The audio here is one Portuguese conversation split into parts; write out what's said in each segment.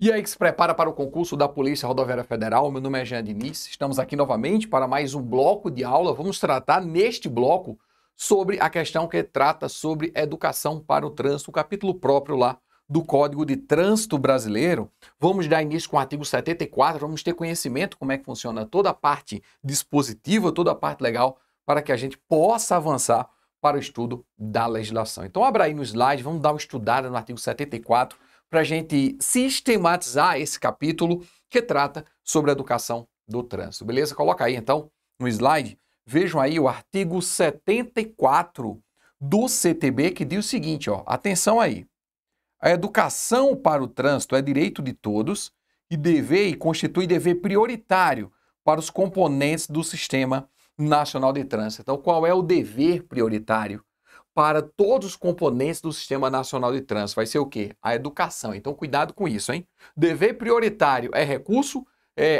E aí que se prepara para o concurso da Polícia Rodoviária Federal, meu nome é Jean Diniz, estamos aqui novamente para mais um bloco de aula. Vamos tratar neste bloco sobre a questão que trata sobre educação para o trânsito, o capítulo próprio lá do Código de Trânsito Brasileiro. Vamos dar início com o artigo 74, vamos ter conhecimento como é que funciona toda a parte dispositiva, toda a parte legal, para que a gente possa avançar para o estudo da legislação. Então abra aí no slide, vamos dar uma estudada no artigo 74, para a gente sistematizar esse capítulo que trata sobre a educação do trânsito. Beleza? Coloca aí, então, no slide. Vejam aí o artigo 74 do CTB, que diz o seguinte, ó, atenção aí. A educação para o trânsito é direito de todos e constitui dever prioritário para os componentes do Sistema Nacional de Trânsito. Então, qual é o dever prioritário para todos os componentes do Sistema Nacional de Trânsito? Vai ser o quê? A educação. Então, cuidado com isso, hein? Dever prioritário é recurso,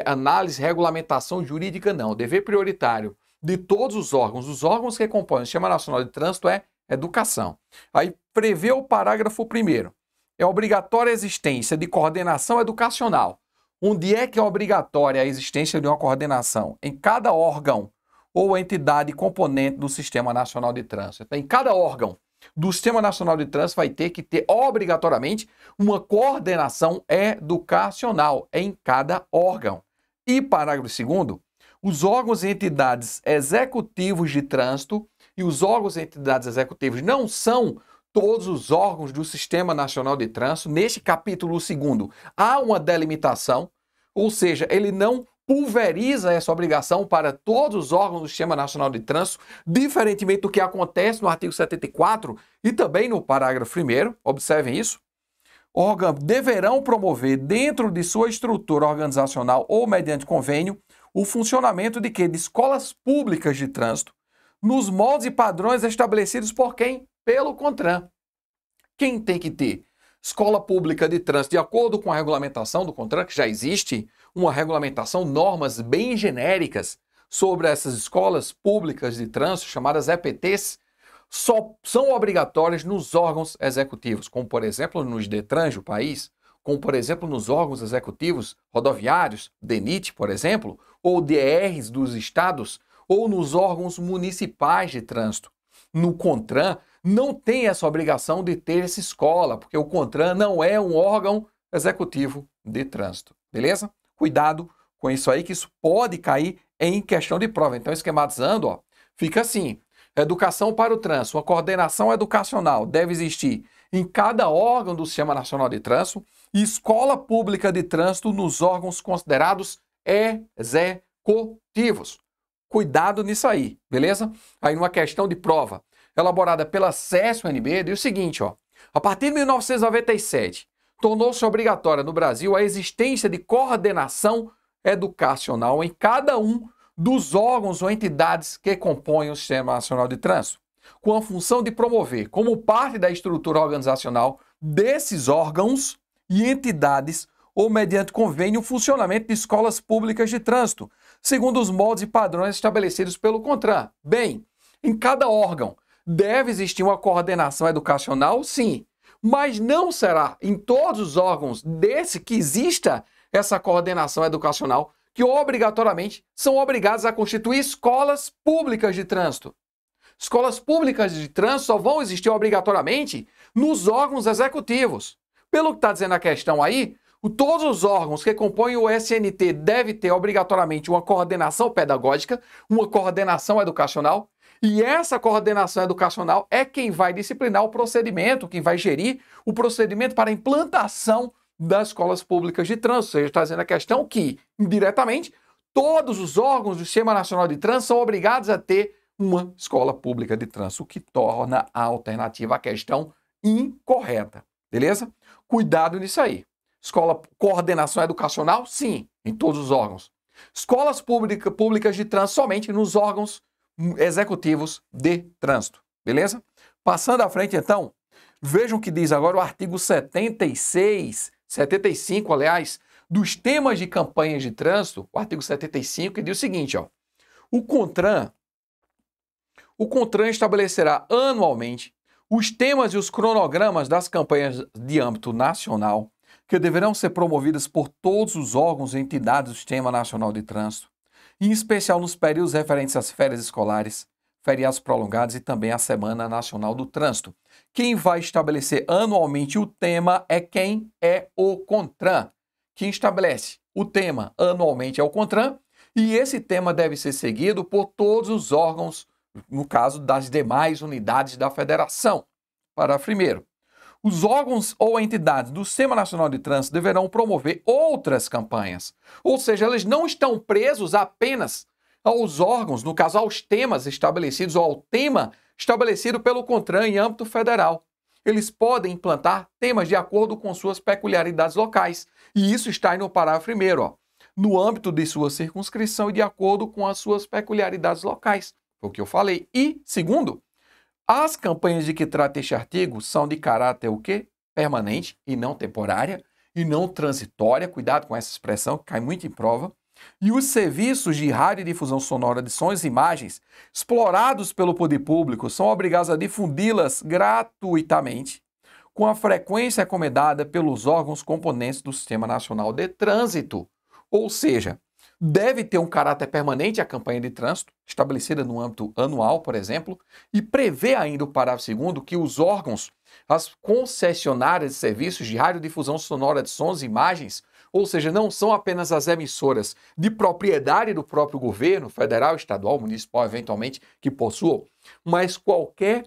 análise, regulamentação jurídica, não. Dever prioritário de todos os órgãos que compõem o Sistema Nacional de Trânsito é educação. Aí, prevê o parágrafo 1º. É obrigatória a existência de coordenação educacional. Onde é que é obrigatória a existência de uma coordenação? Em cada órgão ou entidade componente do Sistema Nacional de Trânsito. Então, em cada órgão do Sistema Nacional de Trânsito vai ter que ter obrigatoriamente uma coordenação educacional em cada órgão. E parágrafo 2º, os órgãos e entidades executivos de trânsito, e os órgãos e entidades executivos não são todos os órgãos do Sistema Nacional de Trânsito. Neste capítulo 2º, há uma delimitação, ou seja, ele não pulveriza essa obrigação para todos os órgãos do Sistema Nacional de Trânsito, diferentemente do que acontece no artigo 74 e também no parágrafo 1º, observem isso. Órgãos deverão promover dentro de sua estrutura organizacional ou mediante convênio o funcionamento de quê? De escolas públicas de trânsito, nos moldes e padrões estabelecidos por quem? Pelo CONTRAN. Quem tem que ter escola pública de trânsito de acordo com a regulamentação do CONTRAN, que já existe uma regulamentação, normas bem genéricas sobre essas escolas públicas de trânsito, chamadas EPTs, só são obrigatórias nos órgãos executivos, como por exemplo nos DETRANs do país, como por exemplo nos órgãos executivos rodoviários, DENIT, por exemplo, ou DRs dos estados, ou nos órgãos municipais de trânsito. No CONTRAN, não tem essa obrigação de ter essa escola, porque o CONTRAN não é um órgão executivo de trânsito, beleza? Cuidado com isso aí, que isso pode cair em questão de prova. Então, esquematizando, ó, fica assim: educação para o trânsito, uma coordenação educacional deve existir em cada órgão do Sistema Nacional de Trânsito e escola pública de trânsito nos órgãos considerados executivos. Cuidado nisso aí, beleza? Aí, numa questão de prova elaborada pela CESP-UNB, diz o seguinte, ó: a partir de 1997, tornou-se obrigatória no Brasil a existência de coordenação educacional em cada um dos órgãos ou entidades que compõem o Sistema Nacional de Trânsito, com a função de promover, como parte da estrutura organizacional desses órgãos e entidades, ou mediante convênio, o funcionamento de escolas públicas de trânsito, segundo os moldes e padrões estabelecidos pelo CONTRAN. Bem, em cada órgão deve existir uma coordenação educacional, sim, mas não será em todos os órgãos desse que exista essa coordenação educacional, que obrigatoriamente são obrigados a constituir escolas públicas de trânsito. Escolas públicas de trânsito só vão existir obrigatoriamente nos órgãos executivos. Pelo que está dizendo a questão aí, todos os órgãos que compõem o SNT devem ter obrigatoriamente uma coordenação pedagógica, uma coordenação educacional, e essa coordenação educacional é quem vai disciplinar o procedimento, quem vai gerir o procedimento para a implantação das escolas públicas de trânsito. Ou seja, está dizendo a questão que, indiretamente, todos os órgãos do Sistema Nacional de Trânsito são obrigados a ter uma escola pública de trânsito, o que torna a alternativa à questão incorreta. Beleza? Cuidado nisso aí. Coordenação educacional, sim, em todos os órgãos. Escolas públicas de trânsito somente nos órgãos executivos de trânsito, beleza? Passando à frente, então, vejam o que diz agora o artigo 75, aliás, dos temas de campanhas de trânsito, o artigo 75, que diz o seguinte, ó: o CONTRAN estabelecerá anualmente os temas e os cronogramas das campanhas de âmbito nacional, que deverão ser promovidas por todos os órgãos e entidades do Sistema Nacional de Trânsito, em especial nos períodos referentes às férias escolares, feriados prolongados e também à Semana Nacional do Trânsito. Quem vai estabelecer anualmente o tema é quem? É o CONTRAN. Quem estabelece o tema anualmente é o CONTRAN, e esse tema deve ser seguido por todos os órgãos, no caso das demais unidades da federação. Parágrafo 1º. Os órgãos ou entidades do Sistema Nacional de Trânsito deverão promover outras campanhas, ou seja, eles não estão presos apenas aos órgãos, no caso aos temas estabelecidos ou ao tema estabelecido pelo CONTRAN em âmbito federal. Eles podem implantar temas de acordo com suas peculiaridades locais, e isso está aí no parágrafo 1º, ó, no âmbito de sua circunscrição e de acordo com as suas peculiaridades locais. Foi o que eu falei. E, segundo, as campanhas de que trata este artigo são de caráter o quê? Permanente e não temporária e não transitória. Cuidado com essa expressão, que cai muito em prova. E os serviços de radiodifusão sonora de sons e imagens explorados pelo poder público são obrigados a difundi-las gratuitamente com a frequência recomendada pelos órgãos componentes do Sistema Nacional de Trânsito. Ou seja, deve ter um caráter permanente a campanha de trânsito, estabelecida no âmbito anual, por exemplo, e prevê ainda o parágrafo 2º que os órgãos, as concessionárias de serviços de radiodifusão sonora de sons e imagens, ou seja, não são apenas as emissoras de propriedade do próprio governo, federal, estadual, municipal, eventualmente, que possuam, mas qualquer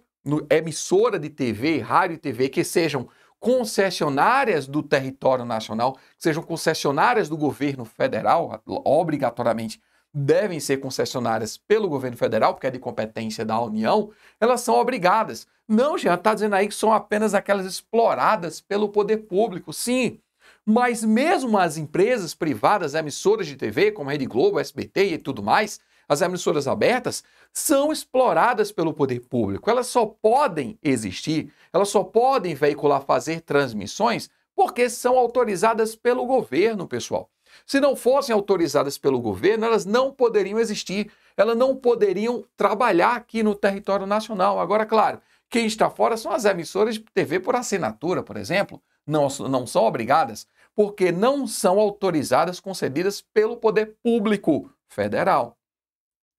emissora de TV, rádio e TV que sejam concessionárias do território nacional, que sejam concessionárias do governo federal, obrigatoriamente devem ser concessionárias pelo governo federal, porque é de competência da União, elas são obrigadas. Não, já está dizendo aí que são apenas aquelas exploradas pelo poder público, sim. Mas mesmo as empresas privadas, emissoras de TV, como a Rede Globo, SBT e tudo mais, as emissoras abertas, são exploradas pelo poder público. Elas só podem existir, elas só podem veicular, fazer transmissões, porque são autorizadas pelo governo, pessoal. Se não fossem autorizadas pelo governo, elas não poderiam existir, elas não poderiam trabalhar aqui no território nacional. Agora, claro, quem está fora são as emissoras de TV por assinatura, por exemplo, não são obrigadas, porque não são autorizadas, concedidas pelo poder público federal.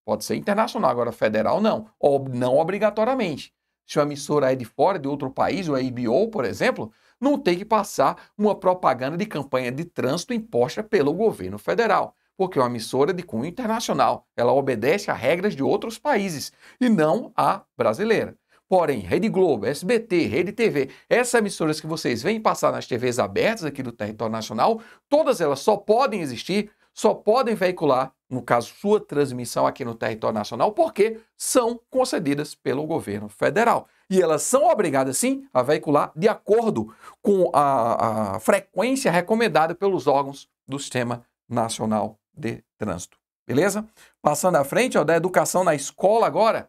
Pode ser internacional, agora federal não, ou não obrigatoriamente. Se a emissora é de fora, de outro país, o ABO, por exemplo, não tem que passar uma propaganda de campanha de trânsito imposta pelo governo federal, porque é uma emissora de cunho internacional. Ela obedece a regras de outros países e não a brasileira. Porém, Rede Globo, SBT, Rede TV, essas emissoras que vocês veem passar nas TVs abertas aqui do território nacional, todas elas só podem existir, só podem veicular, no caso, sua transmissão aqui no território nacional, porque são concedidas pelo governo federal. E elas são obrigadas, sim, a veicular de acordo com a frequência recomendada pelos órgãos do Sistema Nacional de Trânsito. Beleza? Passando à frente, ó, da educação na escola agora.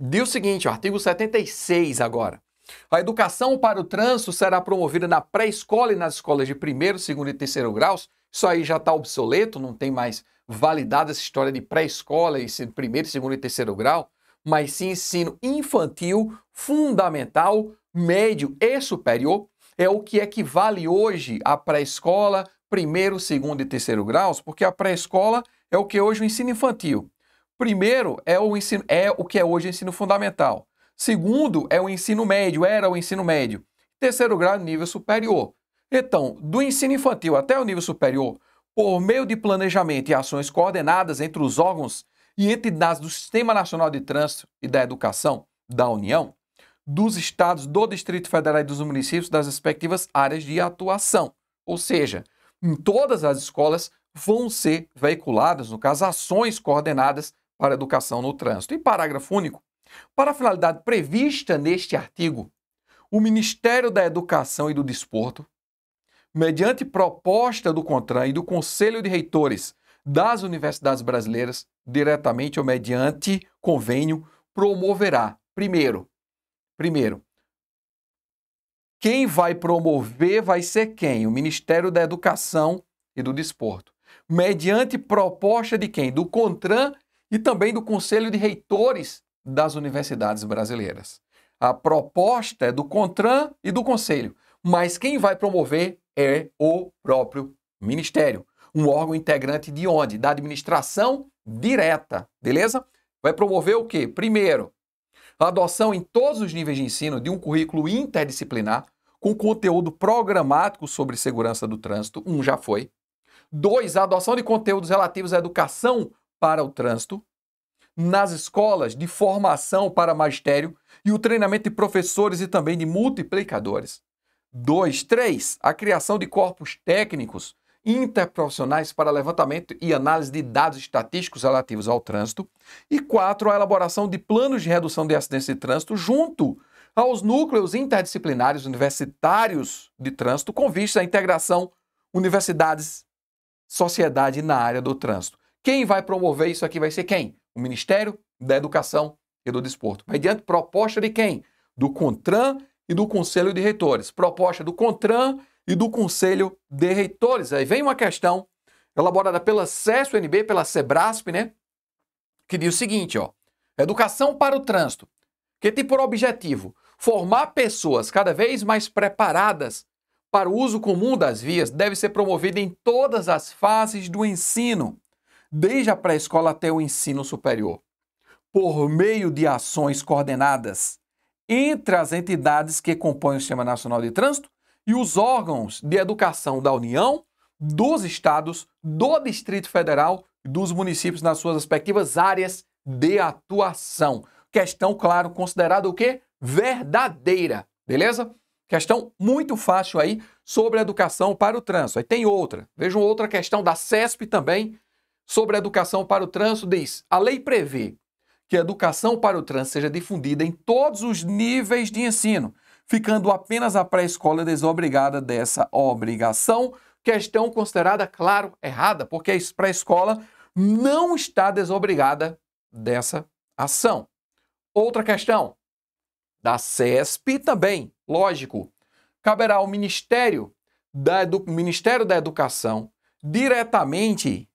Diz o seguinte, ó, artigo 76 agora. A educação para o trânsito será promovida na pré-escola e nas escolas de primeiro, segundo e terceiro graus. Isso aí já está obsoleto, não tem mais validade essa história de pré-escola e primeiro, segundo e terceiro grau, mas sim ensino infantil, fundamental, médio e superior. É o que equivale hoje à pré-escola, primeiro, segundo e terceiro graus, porque a pré-escola é o que é hoje o ensino infantil. Primeiro é o que é hoje o ensino fundamental. Segundo é o ensino médio, era o ensino médio. Terceiro grau, nível superior. Então, do ensino infantil até o nível superior, por meio de planejamento e ações coordenadas entre os órgãos e entidades do Sistema Nacional de Trânsito e da Educação da União, dos estados, do Distrito Federal e dos municípios das respectivas áreas de atuação. Ou seja, em todas as escolas vão ser veiculadas, no caso, ações coordenadas para a educação no trânsito. E parágrafo único. Para a finalidade prevista neste artigo, o Ministério da Educação e do Desporto, mediante proposta do CONTRAN e do Conselho de Reitores das Universidades Brasileiras, diretamente ou mediante convênio, promoverá, primeiro, quem vai promover vai ser quem? O Ministério da Educação e do Desporto. Mediante proposta de quem? Do CONTRAN e também do Conselho de Reitores das Universidades Brasileiras. A proposta é do CONTRAN e do Conselho, mas quem vai promover é o próprio Ministério. Um órgão integrante de onde? Da administração direta, beleza? Vai promover o quê? Primeiro, a adoção em todos os níveis de ensino de um currículo interdisciplinar com conteúdo programático sobre segurança do trânsito. Já foi. 2, a adoção de conteúdos relativos à educação para o trânsito nas escolas de formação para magistério e o treinamento de professores e também de multiplicadores. 2, 3, a criação de corpos técnicos interprofissionais para levantamento e análise de dados estatísticos relativos ao trânsito. E 4, a elaboração de planos de redução de acidentes de trânsito junto aos núcleos interdisciplinares universitários de trânsito com vista à integração universidades, sociedade na área do trânsito. Quem vai promover isso aqui vai ser quem? O Ministério da Educação e do Desporto. Mediante proposta de quem? Do CONTRAN e do Conselho de Reitores. Proposta do CONTRAN e do Conselho de Reitores. Aí vem uma questão elaborada pela CESP-UNB, pela SEBRASP, né? Que diz o seguinte, ó. Educação para o trânsito, que tem por objetivo formar pessoas cada vez mais preparadas para o uso comum das vias, deve ser promovida em todas as fases do ensino, desde a pré-escola até o ensino superior, por meio de ações coordenadas entre as entidades que compõem o Sistema Nacional de Trânsito e os órgãos de educação da União, dos estados, do Distrito Federal e dos municípios nas suas respectivas áreas de atuação. Questão, claro, considerada o quê? Verdadeira, beleza? Questão muito fácil aí sobre a educação para o trânsito. Aí tem outra, vejam outra questão da CESP também, sobre a educação para o trânsito, diz: a lei prevê que a educação para o trânsito seja difundida em todos os níveis de ensino, ficando apenas a pré-escola desobrigada dessa obrigação. Questão considerada, claro, errada, porque a pré-escola não está desobrigada dessa ação. Outra questão, da CESP também, lógico, caberá ao Ministério da Educação diretamente...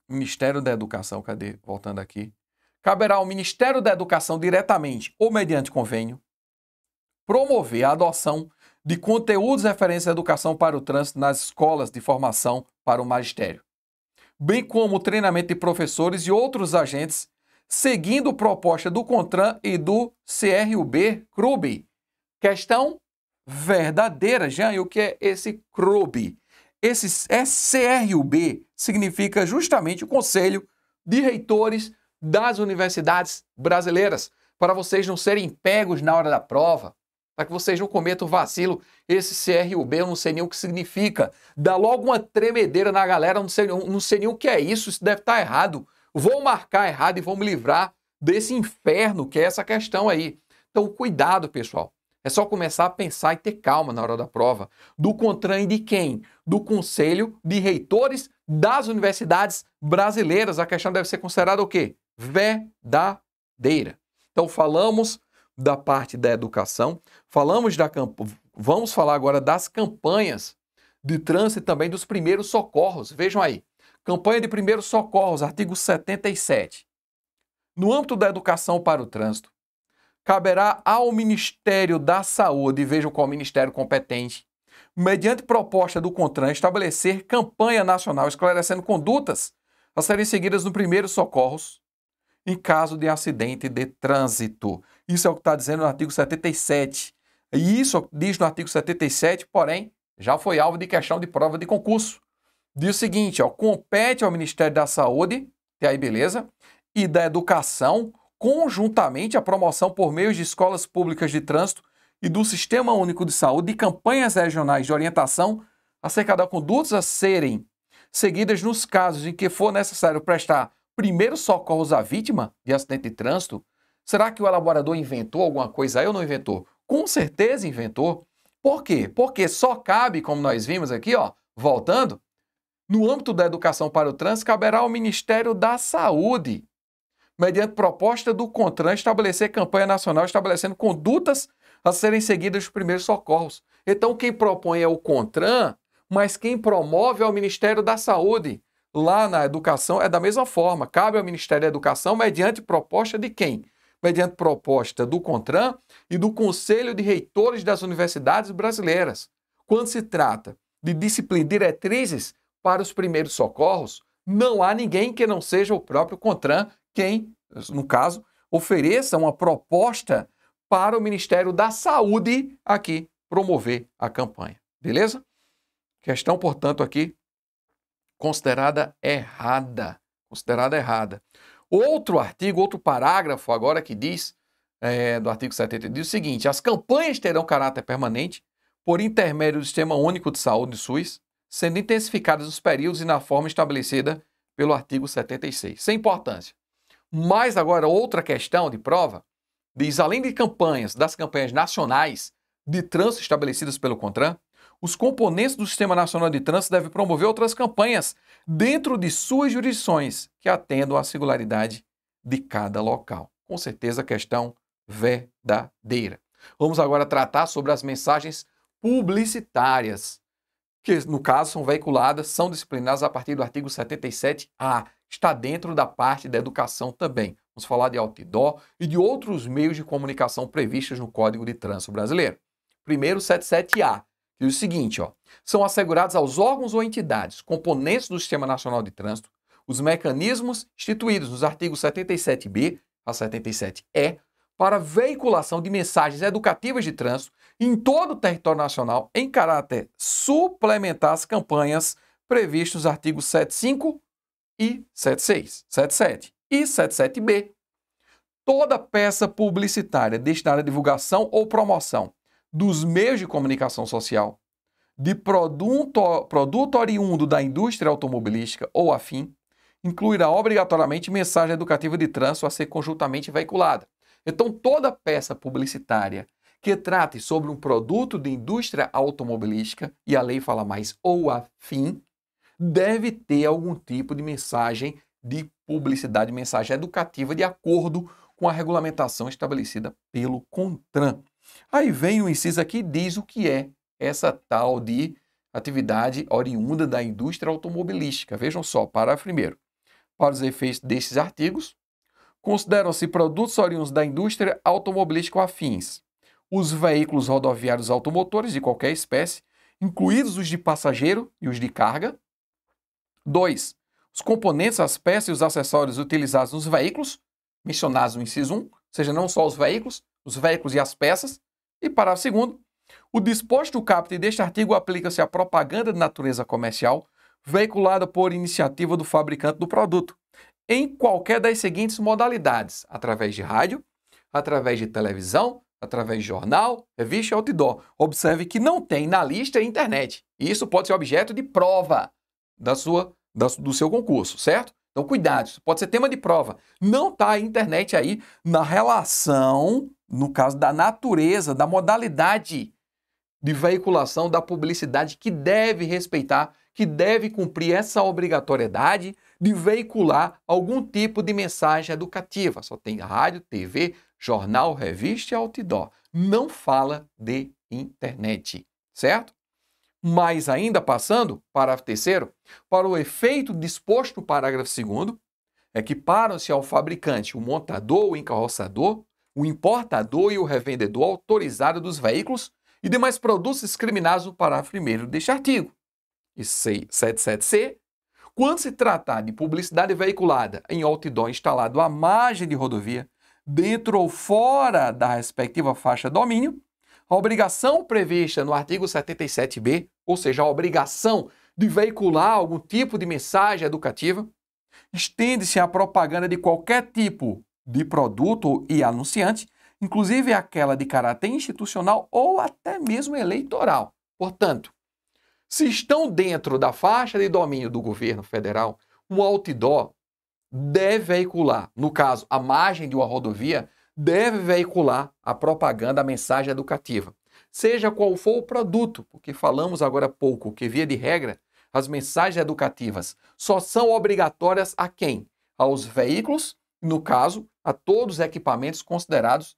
Ministério da Educação, cadê? Voltando aqui. Caberá ao Ministério da Educação diretamente ou mediante convênio promover a adoção de conteúdos referentes à educação para o trânsito nas escolas de formação para o magistério, bem como o treinamento de professores e outros agentes, seguindo proposta do CONTRAN e do CRUB. Questão verdadeira, Jean, e o que é esse CRUB? Esse CRUB significa justamente o Conselho de Reitores das Universidades Brasileiras, para vocês não serem pegos na hora da prova, para que vocês não cometam vacilo. Esse CRUB eu não sei nem o que significa. Dá logo uma tremedeira na galera, não sei nem o que é isso, isso deve estar errado. Vou marcar errado e vou me livrar desse inferno que é essa questão aí. Então, cuidado, pessoal. É só começar a pensar e ter calma na hora da prova. Do CONTRAN e de quem? Do Conselho de Reitores das Universidades Brasileiras. A questão deve ser considerada o quê? Verdadeira. Então, falamos da parte da educação, vamos falar agora das campanhas de trânsito e também dos primeiros socorros. Vejam aí. Campanha de primeiros socorros, artigo 77. No âmbito da educação para o trânsito, caberá ao Ministério da Saúde, vejam qual ministério competente, mediante proposta do CONTRAN, estabelecer campanha nacional esclarecendo condutas a serem seguidas no primeiros socorros em caso de acidente de trânsito. Isso é o que está dizendo no artigo 77. E isso diz no artigo 77, porém, já foi alvo de questão de prova de concurso. Diz o seguinte, ó, compete ao Ministério da Saúde, e aí beleza, e da Educação, conjuntamente a promoção por meio de escolas públicas de trânsito e do Sistema Único de Saúde e campanhas regionais de orientação acerca das condutas a serem seguidas nos casos em que for necessário prestar primeiros socorros à vítima de acidente de trânsito. Será que o elaborador inventou alguma coisa aí ou não inventou? Com certeza inventou. Por quê? Porque só cabe, como nós vimos aqui, ó, voltando, no âmbito da educação para o trânsito, caberá ao Ministério da Saúde, mediante proposta do CONTRAN, estabelecer campanha nacional estabelecendo condutas a serem seguidas dos primeiros socorros. Então, quem propõe é o CONTRAN, mas quem promove é o Ministério da Saúde. Lá na educação é da mesma forma. Cabe ao Ministério da Educação mediante proposta de quem? mediante proposta do CONTRAN e do Conselho de Reitores das Universidades Brasileiras. Quando se trata de diretrizes para os primeiros socorros, não há ninguém que não seja o próprio CONTRAN quem, no caso, ofereça uma proposta para o Ministério da Saúde aqui promover a campanha. Beleza? Questão, portanto, aqui considerada errada. Considerada errada. Outro artigo, outro parágrafo agora que diz, do artigo 70, diz o seguinte: as campanhas terão caráter permanente por intermédio do Sistema Único de Saúde, SUS, sendo intensificadas nos períodos e na forma estabelecida pelo artigo 76. Sem importância. Mas agora outra questão de prova diz, além de das campanhas nacionais de trânsito estabelecidas pelo CONTRAN, os componentes do Sistema Nacional de Trânsito devem promover outras campanhas dentro de suas jurisdições que atendam à singularidade de cada local. Com certeza, questão verdadeira. Vamos agora tratar sobre as mensagens publicitárias, que no caso são veiculadas, são disciplinadas a partir do artigo 77A. Está dentro da parte da educação também. Vamos falar de outdoor e de outros meios de comunicação previstos no Código de Trânsito Brasileiro. Primeiro, 77A, que diz o seguinte, são assegurados aos órgãos ou entidades componentes do Sistema Nacional de Trânsito os mecanismos instituídos nos artigos 77B a 77E para veiculação de mensagens educativas de trânsito em todo o território nacional em caráter suplementar às campanhas previstas nos artigos 75 e 76, 77 e 77B. Toda peça publicitária destinada à divulgação ou promoção dos meios de comunicação social, de produto oriundo da indústria automobilística ou afim, incluirá obrigatoriamente mensagem educativa de trânsito a ser conjuntamente veiculada. Então, toda peça publicitária que trate sobre um produto de indústria automobilística, e a lei fala mais, ou afim, deve ter algum tipo de mensagem de publicidade, mensagem educativa de acordo com a regulamentação estabelecida pelo CONTRAN. Aí vem o inciso aqui e diz o que é essa tal de atividade oriunda da indústria automobilística. Vejam só, parágrafo 1º. Para os efeitos destes artigos, consideram-se produtos oriundos da indústria automobilística ou afins os veículos rodoviários automotores de qualquer espécie, incluídos os de passageiro e os de carga. 2. Os componentes, as peças e os acessórios utilizados nos veículos, mencionados no inciso 1, ou seja, não só os veículos e as peças. E parágrafo 2º, o disposto do caput deste artigo aplica-se à propaganda de natureza comercial veiculada por iniciativa do fabricante do produto, em qualquer das seguintes modalidades: através de rádio, através de televisão, através de jornal, revista e outdoor. Observe que não tem na lista a internet. E isso pode ser objeto de prova do seu concurso, certo? Então, cuidado, isso pode ser tema de prova. Não está a internet aí na relação, no caso da natureza, da modalidade de veiculação da publicidade que deve respeitar, que deve cumprir essa obrigatoriedade de veicular algum tipo de mensagem educativa. Só tem rádio, TV, jornal, revista e outdoor. Não fala de internet, certo? Mas ainda passando, parágrafo 3º, para o efeito disposto no parágrafo 2º, equiparam-se ao fabricante o montador, o encarroçador, o importador e o revendedor autorizado dos veículos e demais produtos discriminados no parágrafo 1º deste artigo. E 77C, quando se tratar de publicidade veiculada em outdoor instalado à margem de rodovia, dentro ou fora da respectiva faixa de domínio, a obrigação prevista no artigo 77B, ou seja, a obrigação de veicular algum tipo de mensagem educativa, estende-se à propaganda de qualquer tipo de produto e anunciante, inclusive aquela de caráter institucional ou até mesmo eleitoral. Portanto, se estão dentro da faixa de domínio do governo federal, um outdoor deve veicular, no caso, a margem de uma rodovia, deve veicular a propaganda, a mensagem educativa. Seja qual for o produto, porque falamos agora há pouco que, via de regra, as mensagens educativas só são obrigatórias a quem? Aos veículos, no caso, a todos os equipamentos considerados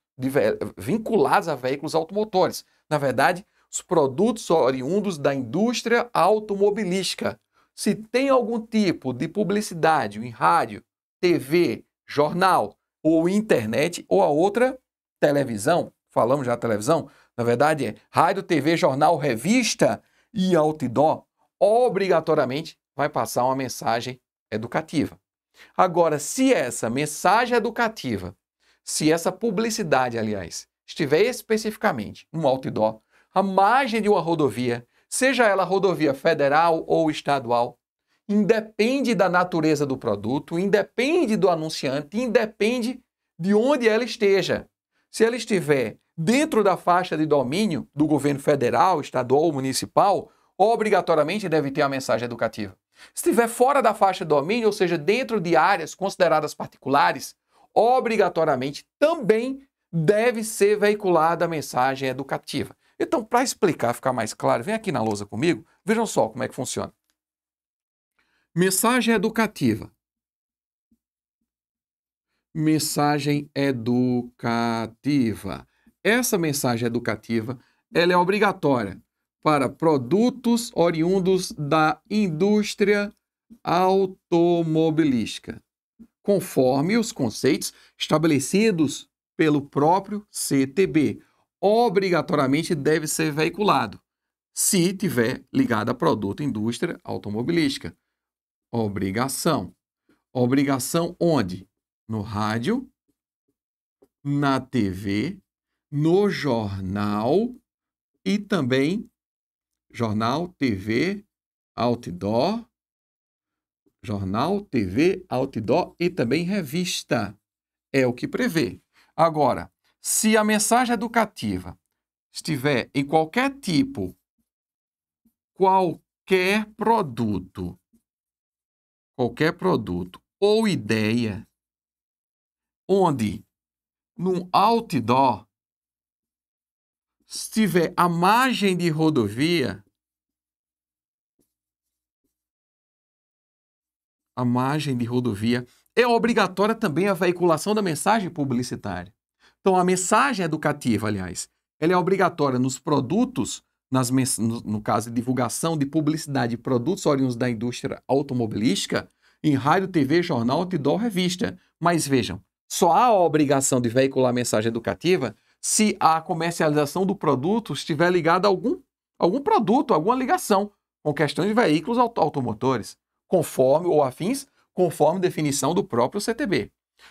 vinculados a veículos automotores. Na verdade, os produtos oriundos da indústria automobilística. Se tem algum tipo de publicidade em rádio, TV, jornal ou internet, ou a outra, televisão. Falamos já televisão? Na verdade é rádio, TV, jornal, revista e outdoor. Obrigatoriamente vai passar uma mensagem educativa. Agora, se essa mensagem educativa, se essa publicidade, aliás, estiver especificamente no outdoor, à margem de uma rodovia, seja ela rodovia federal ou estadual, independe da natureza do produto, independe do anunciante, independe de onde ela esteja. Se ela estiver dentro da faixa de domínio do governo federal, estadual ou municipal, obrigatoriamente deve ter a mensagem educativa. Se estiver fora da faixa de domínio, ou seja, dentro de áreas consideradas particulares, obrigatoriamente também deve ser veiculada a mensagem educativa. Então, para explicar, ficar mais claro, vem aqui na lousa comigo, vejam só como é que funciona. Mensagem educativa. Mensagem educativa. Essa mensagem educativa, ela é obrigatória para produtos oriundos da indústria automobilística, conforme os conceitos estabelecidos pelo próprio CTB. Obrigatoriamente deve ser veiculado, se tiver ligado a produto indústria automobilística. Obrigação. Obrigação onde? No rádio, na TV, no jornal e também jornal, TV, outdoor, jornal, TV, outdoor e também revista. É o que prevê. Agora, se a mensagem educativa estiver em qualquer tipo, qualquer produto ou ideia, onde num outdoor estiver à margem de rodovia, é obrigatória também a veiculação da mensagem publicitária. Então, a mensagem educativa, aliás, ela é obrigatória nos produtos, no caso de divulgação de publicidade de produtos oriundos da indústria automobilística, em rádio, TV, jornal, outdoor, revista. Mas vejam, só há a obrigação de veicular a mensagem educativa se a comercialização do produto estiver ligada a algum produto, alguma ligação com questões de veículos automotores, conforme ou afins, conforme definição do próprio CTB.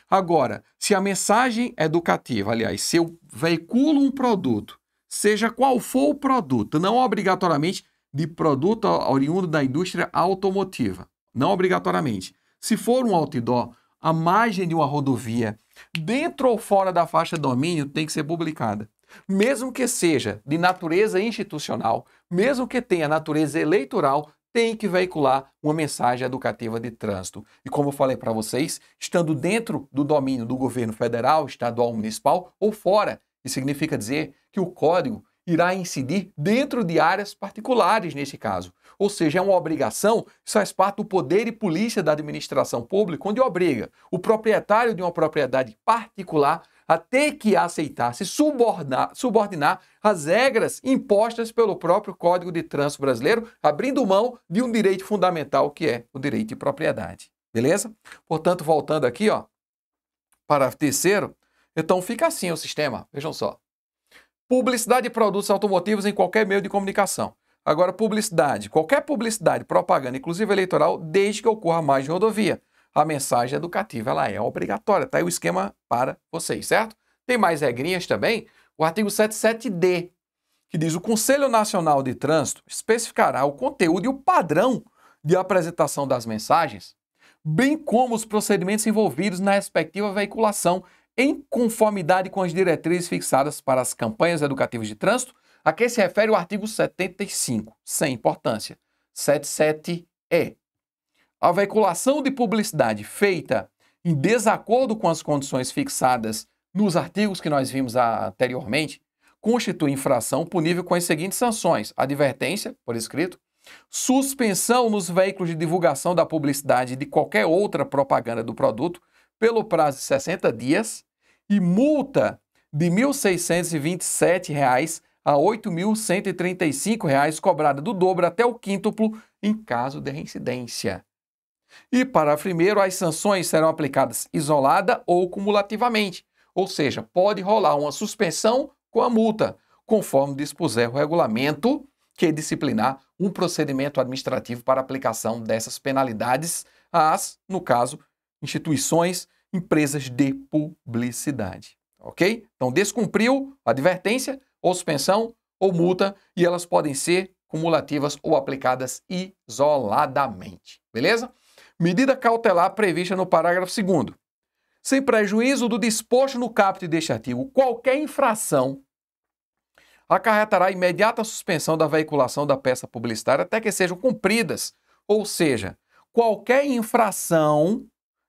Agora, se a mensagem educativa, aliás, se eu veiculo um produto, seja qual for o produto, não obrigatoriamente de produto oriundo da indústria automotiva, não obrigatoriamente. Se for um outdoor, a margem de uma rodovia, dentro ou fora da faixa de domínio, tem que ser publicada. Mesmo que seja de natureza institucional, mesmo que tenha natureza eleitoral, tem que veicular uma mensagem educativa de trânsito. E como eu falei para vocês, estando dentro do domínio do governo federal, estadual, municipal ou fora, isso significa dizer que o código irá incidir dentro de áreas particulares nesse caso. Ou seja, é uma obrigação, isso faz parte do poder e polícia da administração pública, onde obriga o proprietário de uma propriedade particular a ter que aceitar, se subordinar às regras impostas pelo próprio Código de Trânsito Brasileiro, abrindo mão de um direito fundamental que é o direito de propriedade. Beleza? Portanto, voltando aqui, para terceiro, então fica assim o sistema, vejam só. Publicidade de produtos automotivos em qualquer meio de comunicação. Agora, publicidade, qualquer publicidade, propaganda, inclusive eleitoral, desde que ocorra mais de rodovia. A mensagem educativa, ela é obrigatória. Está aí o esquema para vocês, certo? Tem mais regrinhas também. O artigo 77D, que diz: o Conselho Nacional de Trânsito especificará o conteúdo e o padrão de apresentação das mensagens, bem como os procedimentos envolvidos na respectiva veiculação, em conformidade com as diretrizes fixadas para as campanhas educativas de trânsito, a que se refere o artigo 75, sem importância. 77E. A veiculação de publicidade feita em desacordo com as condições fixadas nos artigos que nós vimos anteriormente constitui infração punível com as seguintes sanções: advertência, por escrito, suspensão nos veículos de divulgação da publicidade de qualquer outra propaganda do produto pelo prazo de 60 dias e multa de R$ 1.627 a R$ 8.135 cobrada do dobro até o quíntuplo em caso de reincidência. E, parágrafo 1º, as sanções serão aplicadas isolada ou cumulativamente, ou seja, pode rolar uma suspensão com a multa, conforme dispuser o regulamento que disciplinar um procedimento administrativo para aplicação dessas penalidades às, no caso, instituições, empresas de publicidade. Ok? Então, descumpriu a advertência, ou suspensão, ou multa, e elas podem ser cumulativas ou aplicadas isoladamente. Beleza? Medida cautelar prevista no parágrafo 2º. Sem prejuízo do disposto no caput deste artigo, qualquer infração acarretará imediata suspensão da veiculação da peça publicitária até que sejam cumpridas. Ou seja, qualquer infração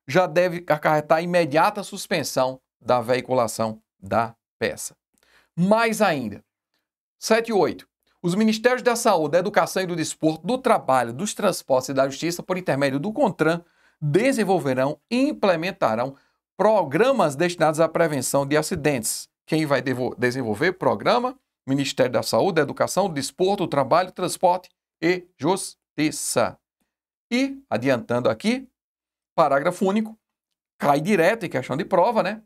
já deve acarretar imediata suspensão da veiculação da peça. Mais ainda, 7 e 8. Os Ministérios da Saúde, da Educação e do Desporto, do Trabalho, dos Transportes e da Justiça, por intermédio do CONTRAN, desenvolverão e implementarão programas destinados à prevenção de acidentes. Quem vai desenvolver programa? Ministério da Saúde, da Educação, do Desporto, do Trabalho, Transporte e Justiça. E, adiantando aqui, parágrafo único, cai direto em questão de prova, né?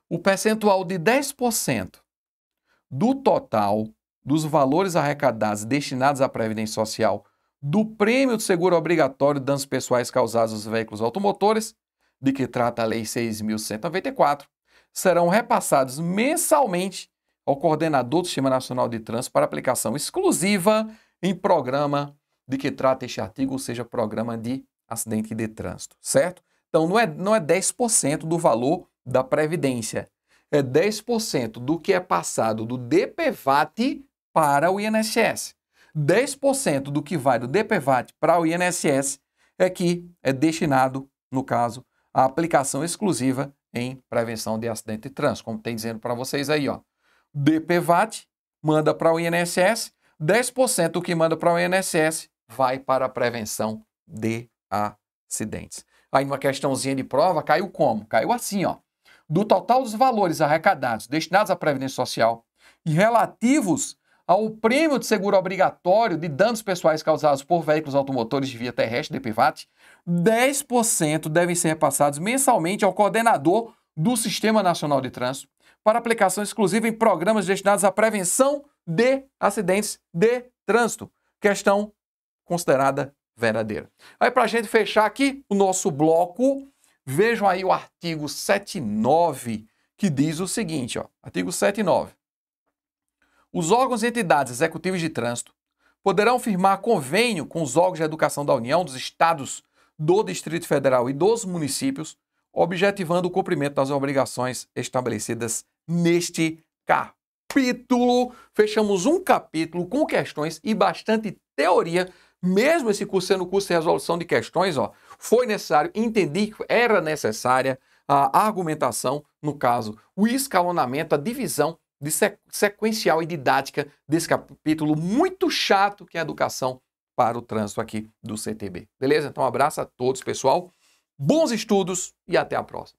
O percentual de 10% do total dos valores arrecadados destinados à Previdência Social do prêmio de seguro obrigatório de danos pessoais causados aos veículos automotores, de que trata a Lei 6.194, serão repassados mensalmente ao coordenador do Sistema Nacional de Trânsito para aplicação exclusiva em programa de que trata este artigo, ou seja, programa de acidente de trânsito, certo? Então, não é 10% do valor da Previdência, é 10% do que é passado do DPVAT para o INSS. 10% do que vai do DPVAT para o INSS é que é destinado, no caso, à aplicação exclusiva em prevenção de acidente de trânsito, como tem dizendo para vocês aí, ó. DPVAT manda para o INSS, 10% do que manda para o INSS vai para a prevenção de acidentes. Aí numa questãozinha de prova, caiu como? Caiu assim, ó. Do total dos valores arrecadados destinados à Previdência Social e relativos ao prêmio de seguro obrigatório de danos pessoais causados por veículos automotores de via terrestre, DPVAT, 10% devem ser repassados mensalmente ao coordenador do Sistema Nacional de Trânsito para aplicação exclusiva em programas destinados à prevenção de acidentes de trânsito. Questão considerada verdadeira. Aí, para a gente fechar aqui o nosso bloco, vejam aí o artigo 7.9, que diz o seguinte, ó, artigo 7.9. Os órgãos e entidades executivas de trânsito poderão firmar convênio com os órgãos de educação da União, dos estados, do Distrito Federal e dos municípios, objetivando o cumprimento das obrigações estabelecidas neste capítulo. Fechamos um capítulo com questões e bastante teoria. Mesmo esse curso sendo curso de resolução de questões, ó, foi necessário, entendi que era necessária a argumentação, no caso, o escalonamento, a divisão de sequencial e didática desse capítulo muito chato que é a educação para o trânsito aqui do CTB. Beleza? Então, um abraço a todos, pessoal. Bons estudos e até a próxima.